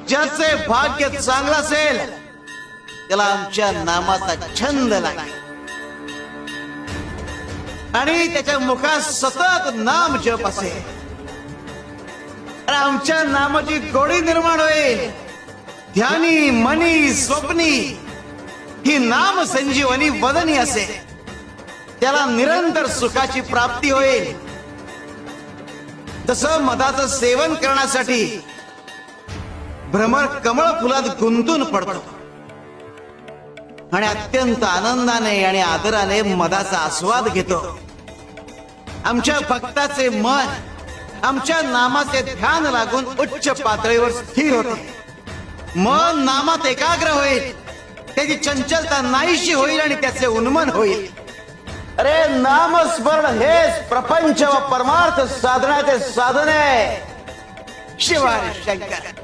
ज्याचे भाग्य चांगलं असेल त्याला आमच्या नामाचा छंद लागेल आणि त्याच्या मुखात सतत नाम जप असेल आणि आमच्या नामाची गोडी निर्माण होईल. ध्यानी मनी स्वप्नी ही नाम संजीवनी वदनी असेल. त्याला निरंतर सुखाची प्राप्ती होईल. तसं मधाचं सेवन करण्यासाठी भ्रमर कमळ फुलात गुंतून पडतो आणि अत्यंत आनंदाने आणि आदराने मधाचा आस्वाद घेतो. आमच्या भक्ताचे मन आमच्या नामाचे ध्यान लागून उच्च पातळीवर स्थिर होते. मन नामात एकाग्र होईल. त्याची चंचलता नाहीशी होईल आणि त्याचे उन्मन होईल. अरे नामस्मरण हेच प्रपंच व परमार्थ साधण्याचे साधन आहे. शिवाय शंकर.